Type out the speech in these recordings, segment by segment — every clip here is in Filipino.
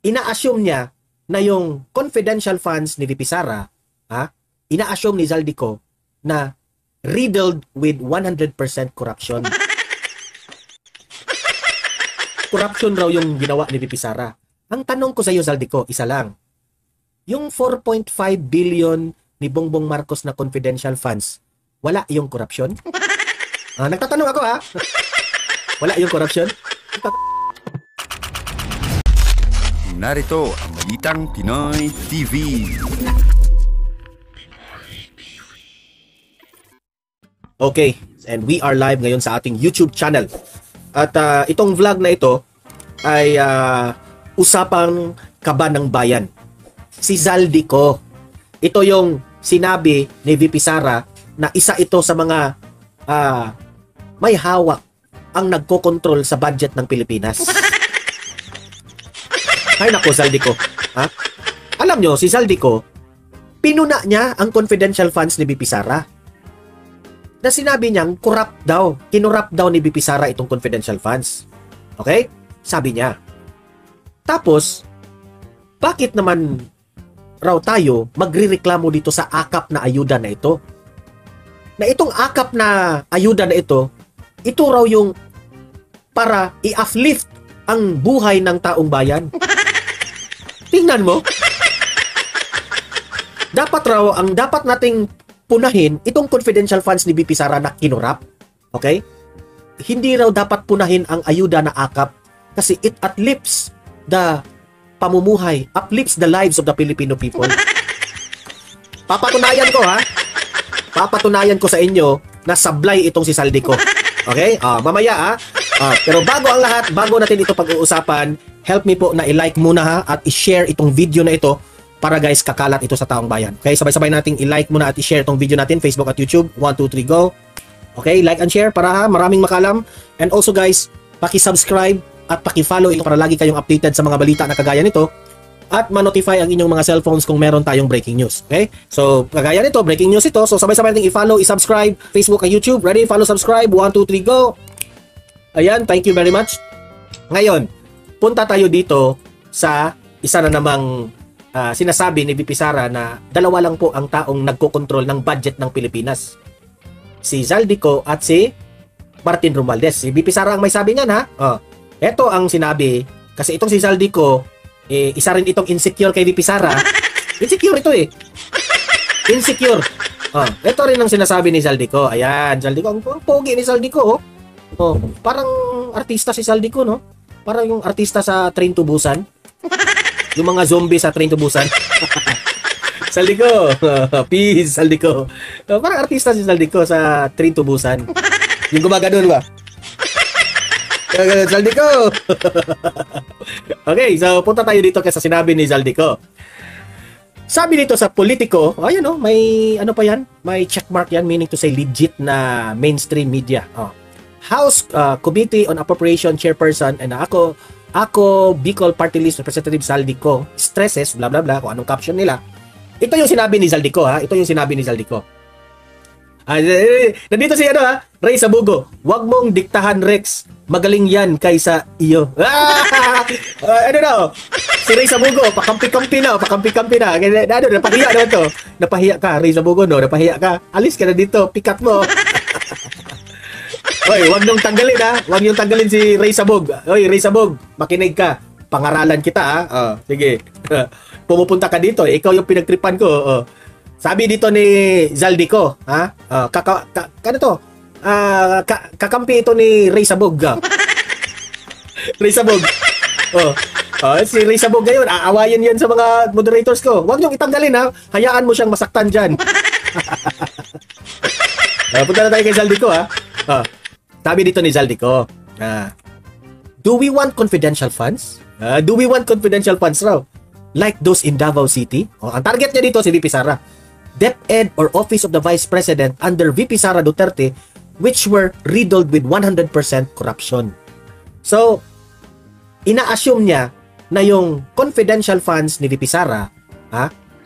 ina-assume niya na yung confidential funds ni VP Sara, ina-assume ni Zaldico na riddled with 100% corruption. Corruption raw yung ginawa ni VP Sara. Ang tanong ko sa iyo, Zaldico, isa lang. Yung 4.5 billion ni Bongbong Marcos na confidential funds, wala yung corruption? Nagtatanong ako Wala yung corruption? Narito ang Balitang Pinoy TV. Okay, and we are live ngayon sa ating YouTube channel. At itong vlog na ito ay usapang kaba ng bayan. Si Zaldico. Ito yung sinabi ni VP Sara na isa ito sa mga may hawak ang nagkokontrol sa budget ng Pilipinas. Ay nako, Zaldico. Alam nyo, si Zaldico, pinuna niya ang confidential funds ni VP Sara. Na sinabi niyang corrupt daw, kinurrupt daw ni VP Sara itong confidential funds. Okay? Sabi niya. Tapos, bakit naman raw tayo magrireklamo dito sa akap na ayuda na ito? Na itong akap na ayuda na ito raw yung para i-uplift ang buhay ng taong bayan. Tingnan mo. Dapat nating punahin itong confidential funds ni VP Sara na kinurap. Okay? Hindi raw dapat punahin ang ayuda na akap kasi it uplifts the pamumuhay, uplifts the lives of the Filipino people. Papatunayan ko Papatunayan ko sa inyo na sablay itong si Zaldico. Okay? Mamaya pero bago ang lahat, bago natin ito pag-uusapan, help me po na i-like muna at i-share itong video na ito para guys kakalat ito sa taong bayan. Okay, sabay-sabay nating i-like muna at i-share itong video natin, Facebook at YouTube. 1, 2, 3, go. Okay, like and share para maraming makalam. And also guys, paki-subscribe at paki-follow ito para lagi kayong updated sa mga balita na kagaya nito at ma-notify ang inyong mga cellphones kung meron tayong breaking news. Okay? So, kagaya nito, breaking news ito. So, sabay-sabay nating i-follow, i-subscribe, Facebook at YouTube. Ready? Follow, subscribe. 1, 2, 3, go. Ayan, thank you very much. Ngayon, punta tayo dito sa isa na namang sinasabi ni VP Sara na dalawa lang po ang taong nagkokontrol ng budget ng Pilipinas. Si Zaldico at si Martin Romualdez. Si VP Sara ang may sabi niyan Ito ang sinabi kasi itong si Zaldico isa rin itong insecure kay VP Sara. Insecure ito Insecure. Ito rin ang sinasabi ni Zaldico. Ayan, Zaldico. Ang pogi ni Zaldico. Parang artista si Zaldico, no? Parang yung artista sa Train to Busan. Yung mga zombie sa Train to Busan. Zaldico. Peace, Zaldico. Parang artista si Zaldico sa Train to Busan. Yung gumaganon ba? Zaldico. Okay, so punta tayo dito kasi sinabi ni Zaldico. Sabi dito sa Politico, ayan may ano pa yan? May checkmark yan, meaning to say legit na mainstream media. House Committee on Appropriation Chairperson and ako Bicol Party List Representative Zaldico stresses bla bla bla kung anong caption nila. Ito yung sinabi ni Zaldico Ito yung sinabi ni Zaldico. Nandito si Ray Sabugo. Wag mong diktahan, Rex. Magaling yan kaysa iyo. Ano na? Si Ray Sabugo, pakampi-kampi na. Napahiya naman to. Napahiya ka, Ray Sabugo, no? Napahiya ka. Alis ka na dito. Pikat mo. Oy, wag niyong tanggalin Wag niyong tanggalin si Ray Sabog. Oy, Ray Sabog, makinig ka. Pangaralan kita sige. Pumupunta ka dito. Ikaw yung pinagtripan ko. Sabi dito ni Zaldico, ano to? Kakampi ito ni Ray Sabog. Ray Sabog. Si Ray Sabog ngayon, aawayin yan sa mga moderators ko. Wag niyong itanggalin Hayaan mo siyang masaktan diyan. Punta na tayo kay Zaldico Sabi dito ni Zaldico, do we want confidential funds? Do we want confidential funds raw? Like those in Davao City? Ang target niya dito si VP Sara. DepEd or Office of the Vice President under VP Sara Duterte which were riddled with 100% corruption. So, ina-assume niya na yung confidential funds ni VP Sara,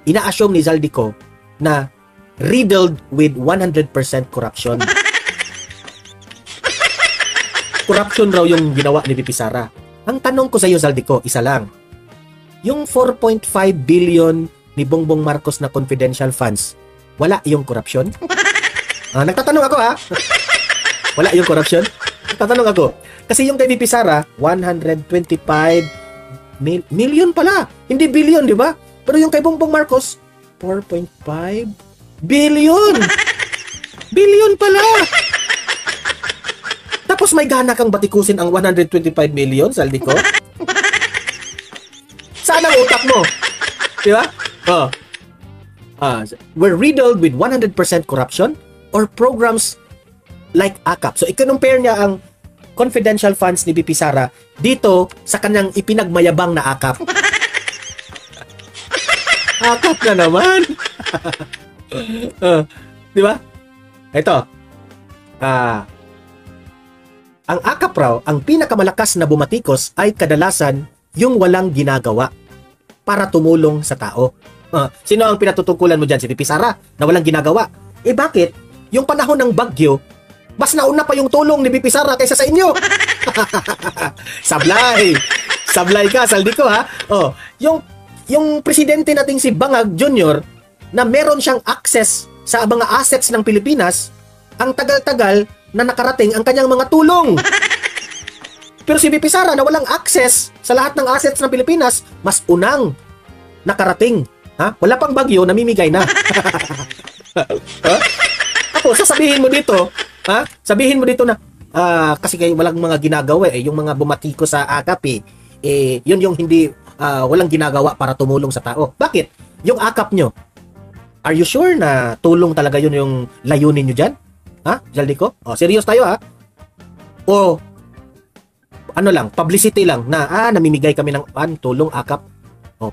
ina-assume ni Zaldico na riddled with 100% corruption. Corruption raw yung ginawa ni VP Sara. Ang tanong ko sa iyo, Zaldico, isa lang. yung 4.5 billion ni Bongbong Marcos na confidential funds, wala yung corruption? Nagtatanong ako ha. Wala yung corruption? Nagtatanong ako. Kasi yung kay VP Sara, 125 million pala. Hindi billion, di ba? Pero yung kay Bongbong Marcos, 4.5 billion. Billion pala. Tapos may gana kang batikusin ang 125 million, saldi ko. Saan ang utak mo? Di ba? We're riddled with 100% corruption or programs like AKAP. So, i-compare niya ang confidential funds ni BP Sara dito sa kanyang ipinagmayabang na AKAP. AKAP na naman. Di ba? Ito. Ang AKAP raw, ang pinakamalakas na bumatikos ay kadalasan yung walang ginagawa para tumulong sa tao. Sino ang pinatutungkulan mo dyan? Si BP Sara na walang ginagawa. Bakit? Yung panahon ng bagyo, mas nauna pa yung tulong ni BP Sara kaysa sa inyo. Sablay. Sablay ka, saldi ko ha. Yung presidente nating si Bangag Jr. na meron siyang access sa mga assets ng Pilipinas, ang tagal-tagal na nakarating ang kanyang mga tulong. Pero si BP Sara na walang access sa lahat ng assets ng Pilipinas, mas unang nakarating. Wala pang bagyo, namimigay na. Ako, sasabihin mo dito, sabihin mo dito na, kasi kayo walang mga ginagawa yung mga bumatiko sa AKAP yun yung hindi, walang ginagawa para tumulong sa tao. Bakit? Yung AKAP nyo, are you sure na tulong talaga yun yung layunin nyo dyan? Jaldico? Serious tayo O, ano lang, publicity lang na, namimigay kami ng tulong AKAP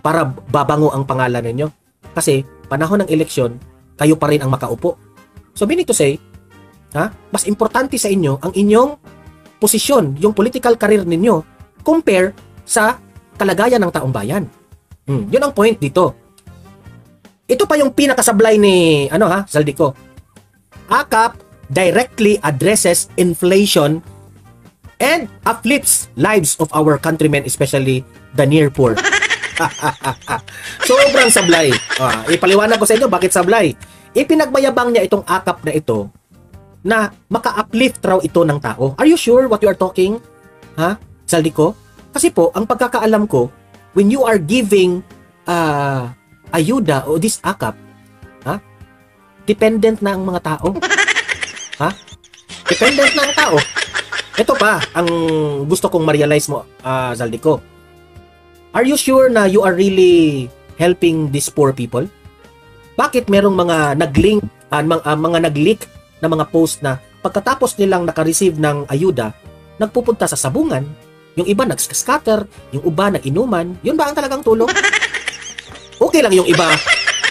para babango ang pangalan ninyo. Kasi, panahon ng eleksyon, kayo pa rin ang makaupo. So, meaning to say, mas importante sa inyo ang inyong posisyon, yung political career ninyo, compare sa kalagayan ng taong bayan. Yun ang point dito. Ito pa yung pinakasablay ni, Zaldico. AKAP directly addresses inflation and uplifts lives of our countrymen, especially the near poor. Sobrang sablay. Ipaliwanag ko sa inyo bakit sablay. Ipinagmayabang niya itong AKAP na ito na maka-uplift raw ito ng tao. Are you sure what you are talking? Zaldico? Kasi po, ang pagkakaalam ko, when you are giving ayuda o this AKAP, dependent na ang mga tao. Dependent na ang tao. Ito pa, ang gusto kong ma-realize mo, Zaldico. Are you sure na you are really helping these poor people? Bakit merong mga nag-link, mga nag-leak na mga post na pagkatapos nilang naka-receive ng ayuda, nagpupunta sa sabungan, yung iba nag-scatter, yung iba nag-inuman, yun ba ang talagang tulong? Okay lang yung iba.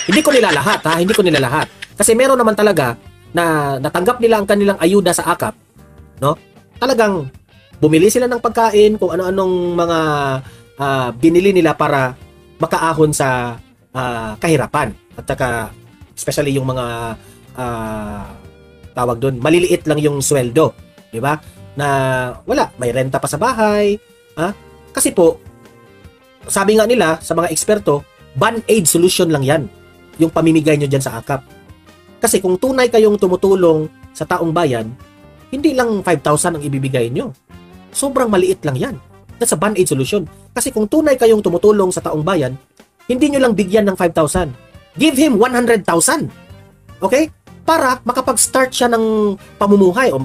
Hindi ko nila lahat, hindi ko nila lahat. Kasi meron naman talaga na natanggap nila ang kanilang ayuda sa AKAP, no? Talagang bumili sila ng pagkain, kung ano-anong mga binili nila para makaahon sa kahirapan. At saka, especially yung mga tawag doon, maliliit lang yung sweldo, di ba? Na wala, may renta pa sa bahay. Kasi po, sabi nga nila sa mga eksperto, band-aid solution lang yan, yung pamimigay nyo dyan sa AKAP. Kasi kung tunay kayong tumutulong sa taong bayan, hindi lang 5,000 ang ibibigay nyo. Sobrang maliit lang yan. That's a band-aid solution. Kasi kung tunay kayong tumutulong sa taong bayan, hindi nyo lang bigyan ng 5,000. Give him 100,000. Okay? Para makapag-start siya ng pamumuhay. O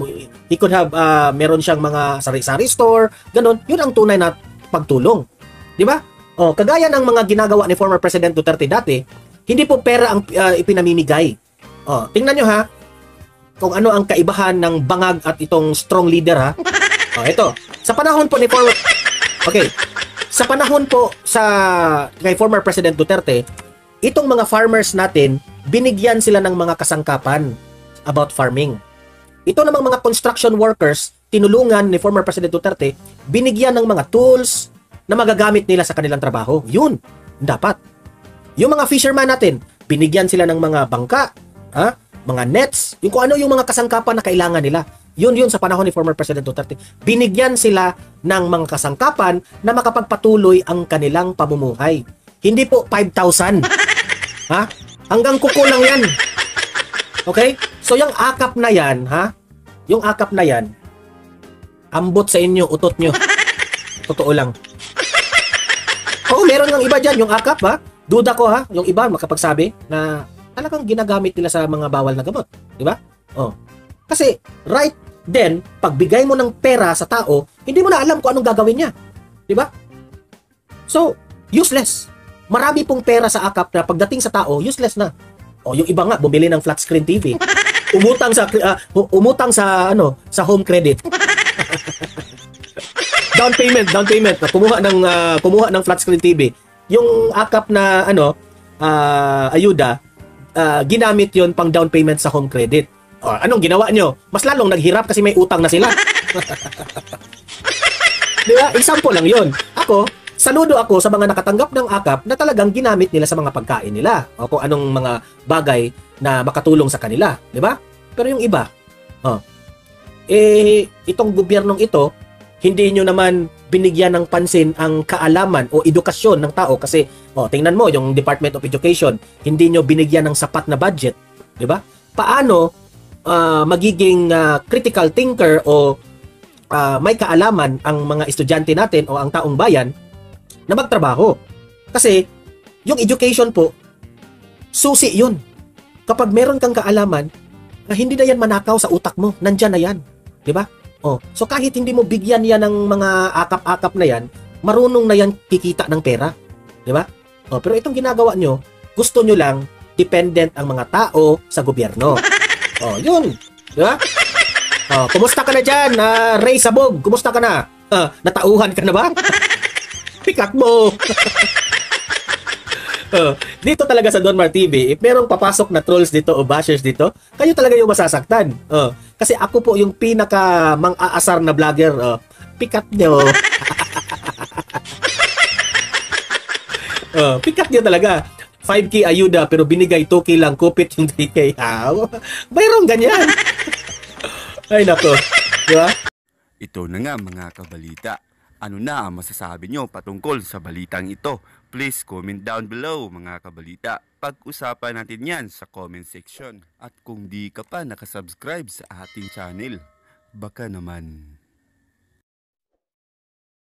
he could have, meron siyang mga sari-sari store, ganun. Yun ang tunay na pagtulong. Di ba? Kagaya ng mga ginagawa ni former President Duterte dati, hindi po pera ang ipinamimigay. Tingnan nyo kung ano ang kaibahan ng Bangag at itong strong leader ito. Sa panahon po ni former... Okay. Sa panahon po kay former President Duterte, itong mga farmers natin, binigyan sila ng mga kasangkapan about farming. Ito namang mga construction workers, tinulungan ni former President Duterte, binigyan ng mga tools na magagamit nila sa kanilang trabaho. Yun, dapat. Yung mga fisherman natin, binigyan sila ng mga bangka, mga nets, yung kung ano yung mga kasangkapan na kailangan nila. Yun sa panahon ni former President Duterte. Binigyan sila ng mga kasangkapan na makapagpatuloy ang kanilang pamumuhay. Hindi po 5,000. Ha? Hanggang kuko lang yan. Okay? So yung akap na yan, ha? Yung akap na yan, ambot sa inyo, utot nyo. Totoo lang. Oo, meron ng iba dyan, yung akap, ha? Duda ko, ha? Yung iba makapagsabi na talagang ginagamit nila sa mga bawal na gamot. Di ba? Oh. Kasi, right then, pagbigay mo ng pera sa tao, hindi mo na alam kung anong gagawin niya. Di ba? So, useless. Marami pong pera sa akap na pagdating sa tao, useless na. O, yung iba nga, bumili ng flat screen TV. Umutang sa home credit. down payment. Kumuha ng flat screen TV. Yung akap na ayuda, ginamit yon pang down payment sa home credit. O, anong ginawa nyo? Mas lalong naghirap kasi may utang na sila. Di ba? Example lang yon. Saludo ako sa mga nakatanggap ng akap na talagang ginamit nila sa mga pagkain nila o kung anong mga bagay na makatulong sa kanila, di ba? Pero yung iba, itong gobyernong ito, hindi nyo naman binigyan ng pansin ang kaalaman o edukasyon ng tao kasi, tingnan mo, yung Department of Education, hindi nyo binigyan ng sapat na budget, di ba? Paano magiging critical thinker o may kaalaman ang mga estudyante natin o ang taong bayan na magtrabaho. Kasi, yung education po, susi yun. Kapag meron kang kaalaman, na hindi na yan manakaw sa utak mo, nandyan na yan. Diba? So kahit hindi mo bigyan yan ng mga akap-akap na yan, marunong na yan kikita ng pera. Diba? Pero itong ginagawa nyo, gusto nyo lang, dependent ang mga tao sa gobyerno. Yun. Diba? Kumusta ka na dyan, Ray Sabog? Kumusta ka na? Natauhan ka na ba? Pikat mo. Dito talaga sa Donmar TV, if merong papasok na trolls dito o bashers dito, kayo talaga yung masasaktan. Kasi ako po yung pinaka mang-aasar na vlogger. Pikat nyo. Pikat nyo talaga. 5K ayuda pero binigay 2K lang, kupit yung 3K. Mayroong ganyan. Ay nako. Diba? Ito na nga mga kabalita. Ano na ang masasabi nyo patungkol sa balitang ito? Please comment down below mga kabalita. Pag-usapan natin yan sa comment section. At kung di ka pa nakasubscribe sa ating channel, baka naman